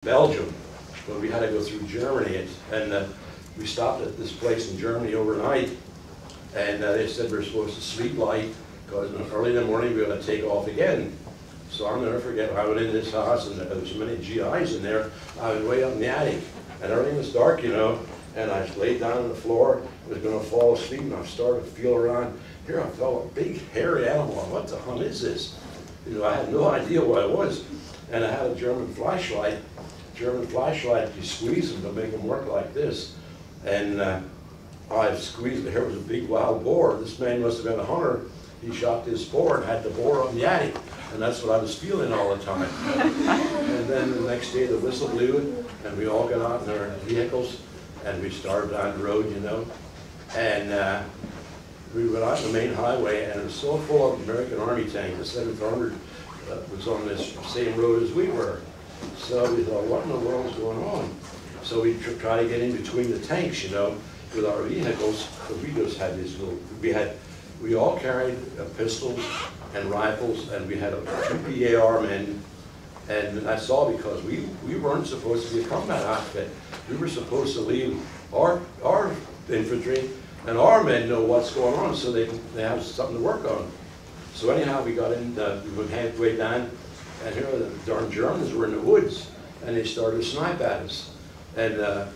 Belgium, but we had to go through Germany, and we stopped at this place in Germany overnight, and they said we're supposed to sleep light because early in the morning we were going to take off again. So I'll never forget, I went into this house and there was so many GIs in there. I was way up in the attic, and everything was dark, you know, and I laid down on the floor, was going to fall asleep, and I started to feel around. Here I felt a big hairy animal. What the hell is this? You know, I had no idea what it was, and I had a German flashlight. You squeeze them to make them work like this. And I squeezed, here was a big wild boar. This man must have been a hunter. He shot this boar and had the boar on the attic. And that's what I was feeling all the time. And then the next day the whistle blew, and we all got out in our vehicles, and we started down the road, you know. And we went out on the main highway, and it was so full of American Army tanks. The 7th Armored was on this same road as we were. So we thought, what in the world is going on? So we tried to get in between the tanks, you know, with our vehicles. But we just had this little, we all carried pistols and rifles, and we had 2 PAR men. And that's all because we weren't supposed to be a combat outfit. We were supposed to leave our infantry and our men know what's going on so they have something to work on. So anyhow, we got in, we went halfway down, and here the darn Germans were in the woods, and they started to snipe at us. And the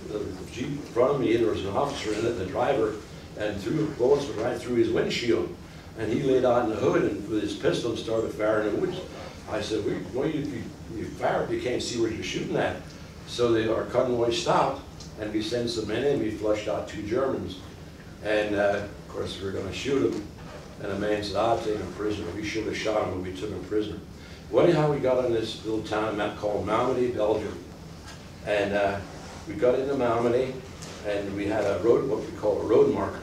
Jeep in front of me, there was an officer in it, the driver, and bullets went right through his windshield. And he laid out in the hood and with his pistol and started firing in the woods. I said, well, you fire if you can't see where you're shooting at. So our convoy stopped, and we sent some men in, we flushed out 2 Germans. And of course, we were going to shoot them. And the man said, I'll take him prisoner. We should have shot him, but we took him prisoner. Well, anyhow, we got in this little town called Malmedy, Belgium. And we got into Malmedy, and we had what we call a road marker.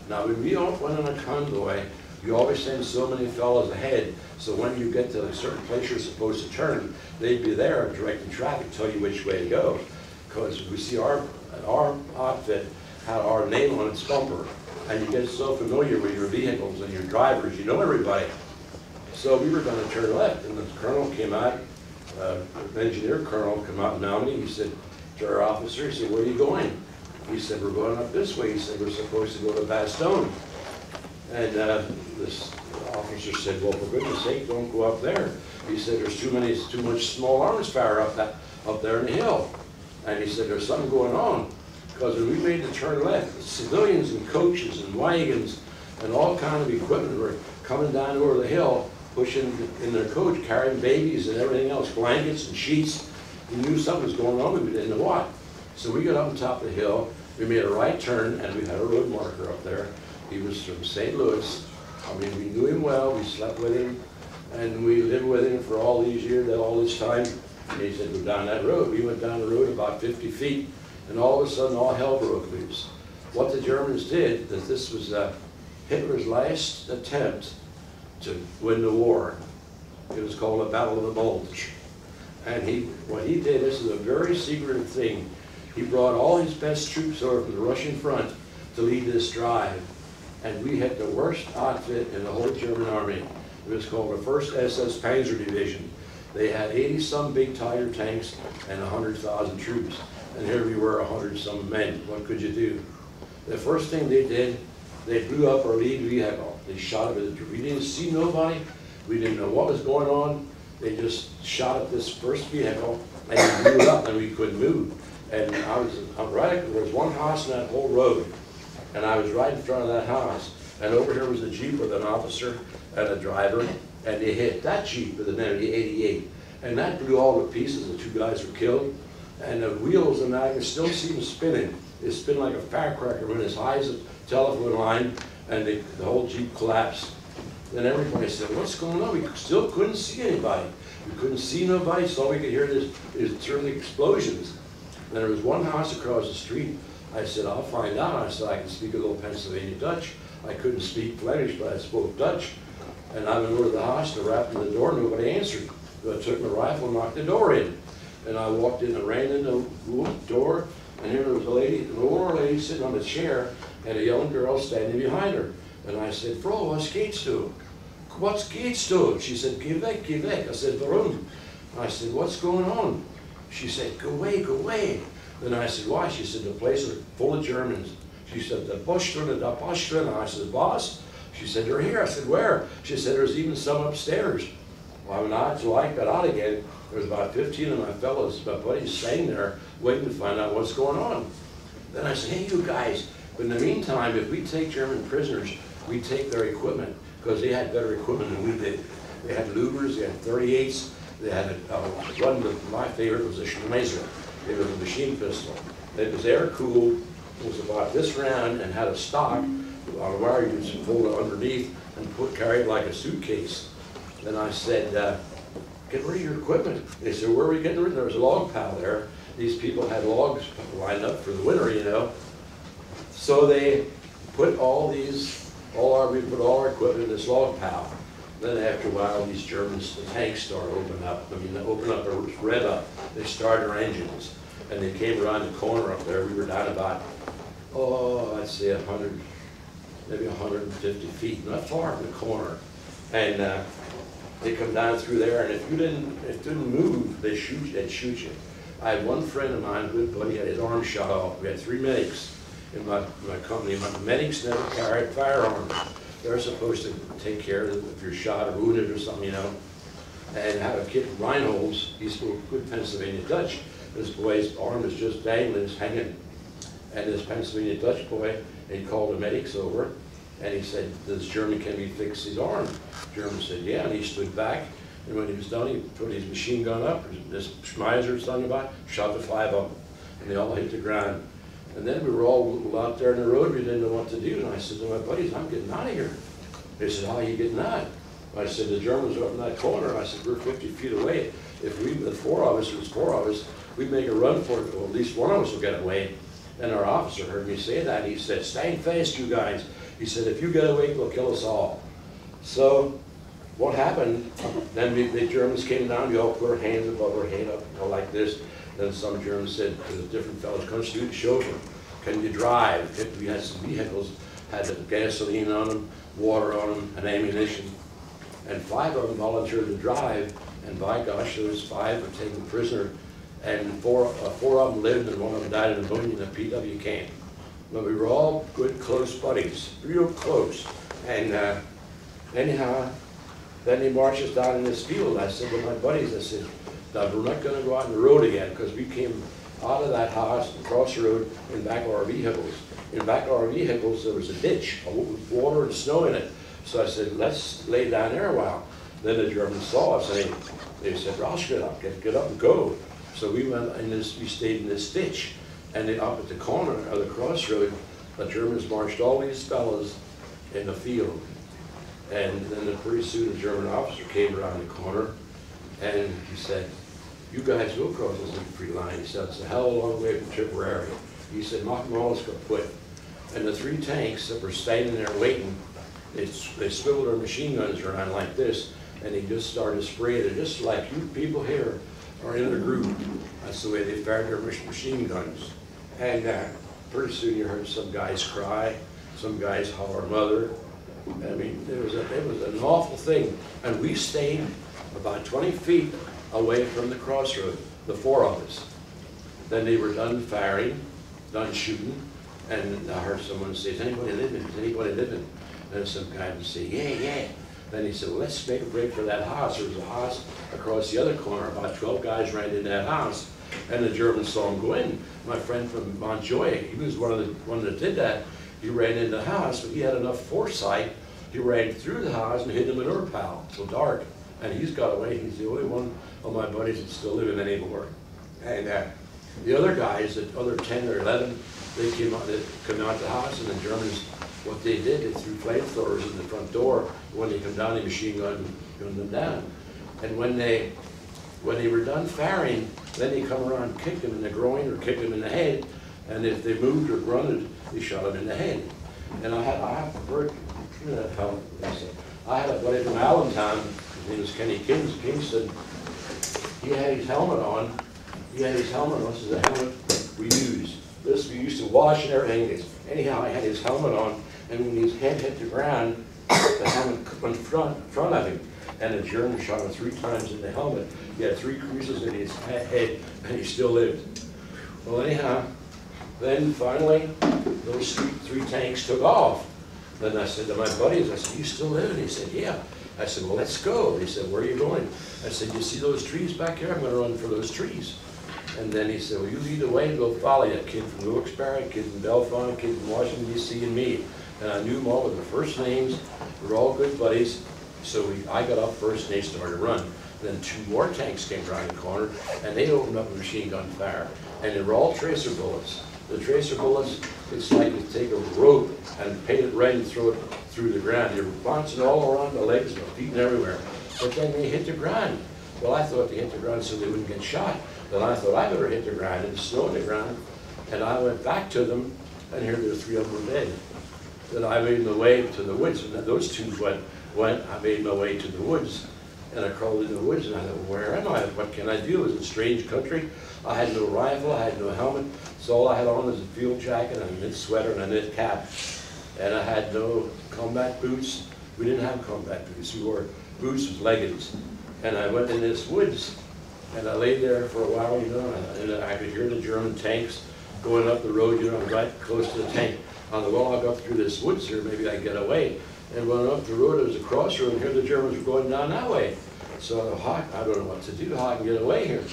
Now, when we all went on a convoy, you always send so many fellows ahead, so when you get to a certain place you're supposed to turn, they'd be there directing traffic, tell you which way to go. Because we see our outfit had our name on its bumper, and you get so familiar with your vehicles and your drivers, you know everybody. So we were going to turn left, and the colonel came out, the engineer colonel came out in Malmedy. He said to our officer, he said, where are you going? He said, we're going up this way. He said, we're supposed to go to Bastogne. And this officer said, well, for goodness sake, don't go up there. He said, there's too much small arms fire up there in the hill. And he said, there's something going on. Because when we made the turn left, civilians and coaches and wagons and all kind of equipment were coming down over the hill, pushing in their coach, carrying babies and everything else, blankets and sheets. We knew something was going on, but we didn't know what. So we got up on top of the hill, we made a right turn, and we had a road marker up there. He was from St. Louis. I mean, we knew him well, we slept with him, and we lived with him for all these years, all this time. And he said, go down that road. We went down the road about 50 feet, and all of a sudden, all hell broke loose. What the Germans did, that this was Hitler's last attempt to win the war. It was called the Battle of the Bulge. And what he did, this is a very secretive thing, he brought all his best troops over from the Russian front to lead this drive. And we had the worst outfit in the whole German army. It was called the 1st SS Panzer Division. They had 80-some big Tiger tanks and 100,000 troops. And here we were, 100-some men. What could you do? The first thing they did, they blew up our lead vehicle. They shot it. We didn't see nobody. We didn't know what was going on. They just shot at this first vehicle, and we blew it up, and we couldn't move. And there was one house in that whole road, and I was right in front of that house. And over here was a Jeep with an officer and a driver, and they hit that Jeep with an MD-88. And that blew all to pieces. The 2 guys were killed. And the wheels and that, I can still see them spinning. They spin like a firecracker, went as high as a telephone line, and the whole Jeep collapsed. Then everybody said, what's going on? We still couldn't see anybody. We couldn't see nobody, so all we could hear is certainly explosions. And there was one house across the street. I said, I'll find out. I said, I can speak a little Pennsylvania Dutch. I couldn't speak Flemish, but I spoke Dutch. And I went over to the house and rapped on the door, nobody answered. So I took my rifle and knocked the door in. And I walked in and ran in the door, and here was a lady, an older lady sitting on a chair, and a young girl standing behind her. And I said, Frau, what's geht's du? What's geht's du? She said, geh weg, geh weg. I said, warum? I said, what's going on? She said, go away, go away. Then I said, why? She said, the place is full of Germans. She said, the Bush drin. I said, boss? She said, they're here. I said, where? She said, there's even some upstairs. Well, when I got out again, there was about 15 of my fellows, my buddies, staying there, waiting to find out what's going on. Then I said, hey, you guys, but in the meantime, if we take German prisoners, we take their equipment, because they had better equipment than we did. They had Lugers, they had 38s, they had one of my favorite was a Schmeiser. It was a machine pistol. It was air-cooled, it was about this round, and had a stock on a wire you could fold it underneath and carry it like a suitcase. Then I said, get rid of your equipment. They said, where are we getting rid of it? There was a log pile there. These people had logs lined up for the winter, you know. So they put we put all our equipment in this log pile. Then after a while, these Germans, the tanks started opening up. I mean, they opened up, or rev up. They started their engines. And they came around the corner up there. We were down about, I'd say 100, maybe 150 feet, not far from the corner. And they come down through there, and if you didn't move, they'd shoot you. I had one friend of mine, a good buddy, had his arm shot off. We had 3 medics in my company. My medics never carried firearms. They're supposed to take care of it if you're shot or wounded or something, you know. And I had a kid from Reinholds, he spoke good Pennsylvania Dutch. This boy's arm was just dangling, it's hanging. And this Pennsylvania Dutch boy, he called the medics over, and he said, this German, can we fix his arm? The German said, yeah, and he stood back. And when he was done, he put his machine gun up, this Schmeiser was talking about, shot the 5 of them, and they all hit the ground. And then we were all out there in the road, we didn't know what to do, and I said to my buddies, I'm getting out of here. They said, how are you getting out? I said, the Germans are up in that corner. I said, we're 50 feet away. If the 4 of us, it was 4 of us, we'd make a run for it, well, at least one of us will get away. And our officer heard me say that, he said, stand fast, you guys. He said, if you get away, they'll kill us all. So, what happened, then the Germans came down, we all put our hands above our head up, you know, like this. Then some Germans said to the different fellows, come shoot the chauffeur. Can you drive? We had some vehicles, had gasoline on them, water on them, and ammunition. And 5 of them volunteered to drive, and by gosh, those 5 were taken prisoner, and 4 of them lived, and 1 of them died in pneumonia in a PW camp. But we were all good, close buddies, real close. And anyhow, then he marched us down in this field. I said to my buddies, I said, now we're not going to go out on the road again, because we came out of that house, the Crossroad, in back of our vehicles. In back of our vehicles, there was a ditch with water and snow in it. So I said, let's lay down there a while. Then the Germans saw us, and they said, Ross, get up and go. So we went in this, we stayed in this ditch. And then up at the corner of the Crossroad, the Germans marched all these fellas in the field. And then pretty soon a German officer came around the corner, and he said, you guys will cross this infantry line. He said, it's a hell of a long way from Tipperary. He said, mach mal alles kaputt. And the 3 tanks that were standing there waiting, they swiveled their machine guns around like this, and they just started spraying it, just like you people here are in a group. That's the way they fired their machine guns. And pretty soon you heard some guys cry, some guys holler mother. I mean, it was an awful thing. And we stayed about 20 feet away from the Crossroad, the 4 of us. Then they were done firing, done shooting, and I heard someone say, is anybody living? Is anybody living? And some guy would say, yeah, yeah. Then he said, well, let's make a break for that house. There was a house across the other corner. About 12 guys ran in that house, and the Germans saw him go in. My friend from Montjoy, he was one that did that. He ran in the house, but he had enough foresight. He ran through the house and hid in the manure pile, so dark. And he's got away. He's the only one of my buddies that's still living anymore. And the other guys, the other 10 or 11, they come out the house, and the Germans, what they did, they threw flamethrowers in the front door. When they come down, they machine gunned them down. And when they were done firing, then they come around and kicked them in the groin or kicked them in the head. And if they moved or grunted, they shot them in the head. And I had a buddy from Allentown, his name was Kenny Kingston. He had his helmet on. This is the helmet we used. This we used to wash and everything. Anyhow, I had his helmet on, and when his head hit the ground, the helmet went in front of him. and the German shot him 3 times in the helmet. He had 3 cruises in his head, and he still lived. Well, anyhow, then finally, those 3 tanks took off. Then I said to my buddies, I said, "You still living?" He said, "Yeah." I said, "Well, let's go." He said, "Where are you going?" I said, "You see those trees back here? I'm going to run for those trees." And then he said, "Well, you lead the way and go follow you. A kid from Wilkes-Barre, a kid from Bellefonte, a kid from Washington, D.C., and me." And I knew them all with their first names. We were all good buddies. So I got up first and they started to run. Then 2 more tanks came around the corner and they opened up a machine gun fire. And they were all tracer bullets. The tracer bullets, it's like you take a rope and paint it red and throw it through the ground. You're bouncing all around the legs, the feet, and everywhere. But then they hit the ground. Well, I thought they hit the ground so they wouldn't get shot. Then I thought I better hit the ground, and snow on the ground. And I went back to them, and here there were 3 of them were dead. Then I made my way to the woods, and then those 2 went. I made my way to the woods, and I crawled into the woods, and I thought, where am I? What can I do? It was a strange country. I had no rifle, I had no helmet, so all I had on was a field jacket and a knit sweater and a knit cap. And I had no combat boots. We didn't have combat boots. We wore boots with leggings. And I went in this woods, and I lay there for a while, you know, and I could hear the German tanks going up the road, you know, right close to the tank. On the well, I'll go through this woods here, maybe I get away. And when I went up the road, there was a crossroad, and here the Germans were going down that way. So I don't know what to do, how I can get away here.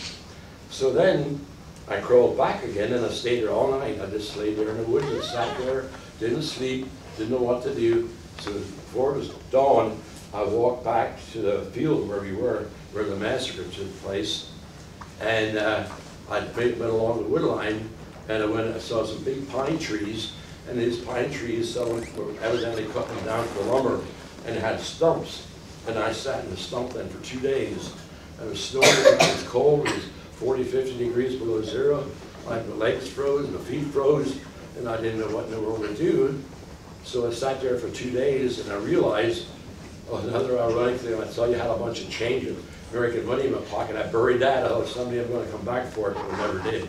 So then I crawled back again, and I stayed there all night. I just laid there in the woods and sat there, didn't sleep, didn't know what to do. So before it was dawn, I walked back to the field where we were, where the massacre took place. And I went along the wood line, and I saw some big pine trees. And these pine trees, someone were evidently cutting them down for lumber, and it had stumps. And I sat in the stump then for 2 days. And it was snowing, it was cold, it was 40, 50 degrees below zero. My legs froze, my feet froze, and I didn't know what in the world to do. So I sat there for 2 days, and I realized, oh, another ironic thing, I saw you had a bunch of change of American money in my pocket. I buried that. I thought someday I'm going to come back for it, but I never did.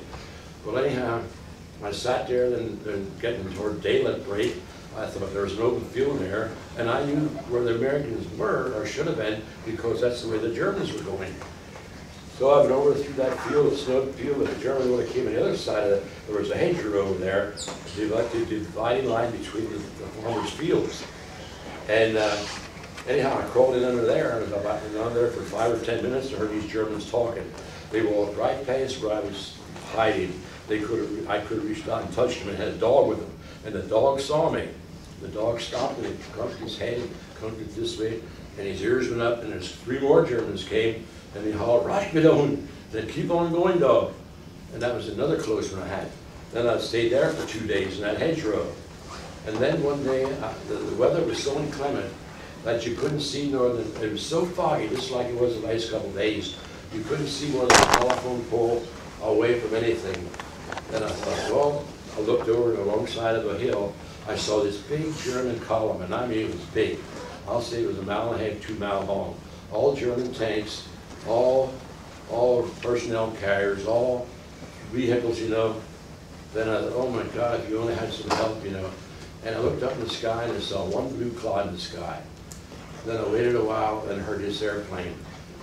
Well, anyhow, I sat there and getting toward daylight break. I thought there was an open field there, and I knew where the Americans were, or should have been, because that's the way the Germans were going. So I went over through that field, the snowed field, but the Germans would have came on the other side of it. There was a hedgerow over there, the dividing line between the farmers' fields. And anyhow, I crawled in under there, and I was about under there for 5 or 10 minutes and heard these Germans talking. They walked right past where I was hiding. I could have reached out and touched him, and had a dog with him. And the dog saw me. The dog stopped and he cocked his head and cocked it this way, and his ears went up, and there's 3 more Germans came, and he hollered, "Right, get on." Then "Keep on going, dog." And that was another close one I had. Then I stayed there for 2 days in that hedgerow. And then one day, the weather was so inclement that you couldn't see northern. It was so foggy, just like it was the last couple of days. You couldn't see one of the telephone pole away from anything. Then I thought, well, I looked over to the wrong side of a hill. I saw this big German column, and I mean it was big. I'll say it was 1.5 miles, 2 miles long. All German tanks, all personnel carriers, all vehicles, you know. Then I thought, oh my God, if you only had some help, you know. And I looked up in the sky and I saw one blue cloud in the sky. Then I waited a while and heard this airplane.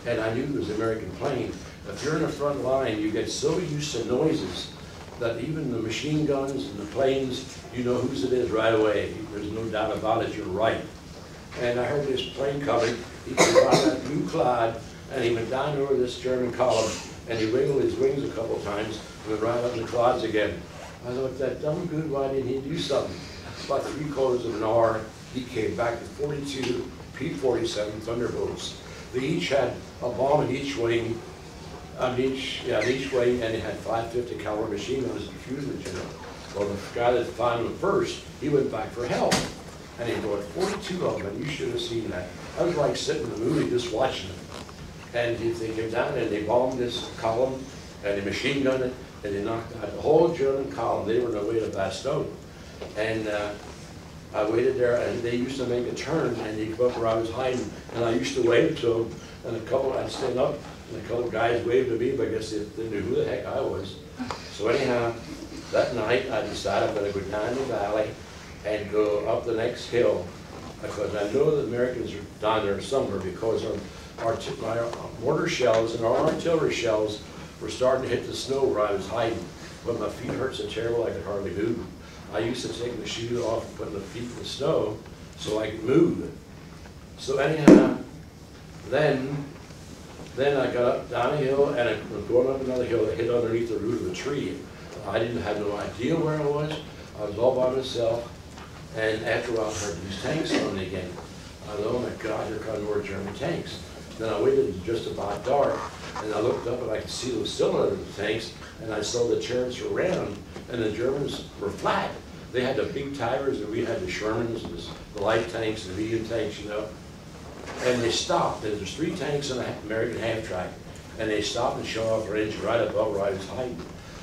And I knew it was an American plane. If you're in the front line, you get so used to noises that even the machine guns and the planes, you know whose it is right away. There's no doubt about it, you're right. And I heard this plane coming. He came out of that blue cloud, and he went down over this German column, and he wiggled his wings a couple times, and went right up in the clouds again. I thought, that dumb good, why didn't he do something? About 3/4 of an hour, he came back with 42 P-47 Thunderbolts. They each had a bomb in each wing, each wing, and they had 550 caliber machine guns to defuse it, you know. Well, the guy that found them first, he went back for help. And he brought 42 of them, and you should have seen that. I was like sitting in the movie just watching them. And they came down and they bombed this column, and they machine gunned it, and they knocked out the whole German column. They were on their way to Bastogne. And I waited there, and they used to make a turn, and they'd come up where I was hiding, and I used to wave to them, and I'd stand up, and a couple of guys waved to me, but I guess they knew who the heck I was. So anyhow, that night I decided I'm going to go down the valley and go up the next hill because I know the Americans are down there somewhere, because my mortar shells and our artillery shells were starting to hit the snow where I was hiding. But my feet hurt so terrible I could hardly move. I used to take the shoes off and put my feet in the snow so I could move. So anyhow, then I got up down a hill, and I was going up another hill that hit underneath the root of a tree. I didn't have no idea where I was. I was all by myself, and after a while I heard these tanks on me again. I thought, oh my God, here come more German tanks. Then I waited until just about dark, and I looked up and I could see there was still another tanks, and I saw the turrets were round, and the Germans were flat. They had the big Tigers, and we had the Shermans, and the light tanks, and the medium tanks, you know. And they stopped. There was 3 tanks on the American half-track, and they stopped and showed off their engine right above where I was hiding.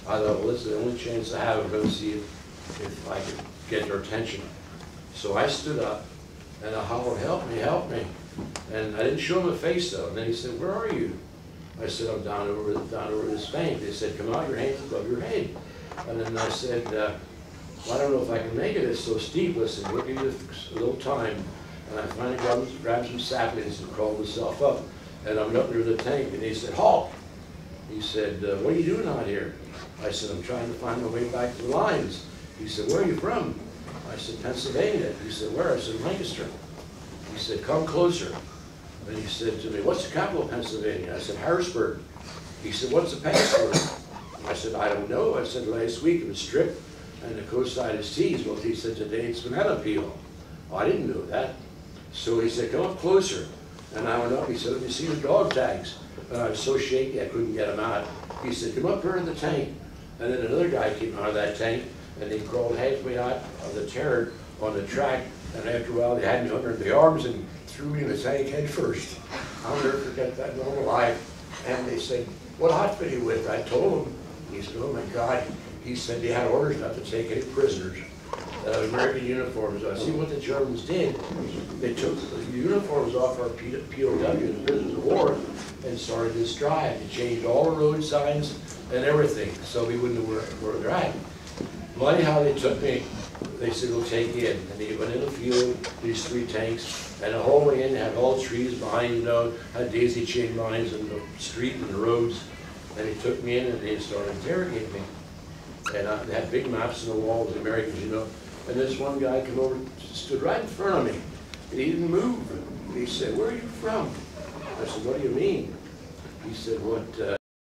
I thought, well, this is the only chance I have. I'm going to see if I could get their attention. So I stood up, and I hollered, help me, help me. And I didn't show him a face, though. And then he said, where are you? I said, I'm down over this bank. They said, come out, your hands above your head. And then I said, well, I don't know if I can make it. It's so steep. Listen, we'll give you a little time. And I finally grabbed some saplings and crawled myself up. And I'm up near the tank, and he said, halt! He said, what are you doing out here? I said, I'm trying to find my way back to the lines. He said, where are you from? I said, Pennsylvania. He said, where? I said, Lancaster. He said, come closer. And he said to me, what's the capital of Pennsylvania? I said, Harrisburg. He said, what's the password? I said, I don't know. I said, last week it was stripped and the coastline is seized. Well, he said, today it's banana peel. Oh, I didn't know that. So he said, come up closer. And I went up. He said, let me see the dog tags. And I was so shaky I couldn't get them out. He said, come up here in the tank. And then another guy came out of that tank, and he crawled halfway out of the turret on the track. And after a while, they had me under the arms and threw me in the tank head first. I'll never forget that in my life. And they said, what outfit are you with? I told him. He said, oh my God. He said they had orders not to take any prisoners. American uniforms. I see what the Germans did. They took the uniforms off our POWs, prisoners of war, and started this drive. They changed all the road signs and everything, so we wouldn't know where they're at. Well, anyhow, they took me. They said, we'll take you in. And they went in the field, these 3 tanks, and the whole way in had all trees behind, you know, had daisy chain lines in the street and the roads. And they took me in and they started interrogating me. And they had big maps on the wall of the Americans, you know. And this one guy came over, stood right in front of me, and he didn't move. He said, where are you from? I said, what do you mean? He said, what,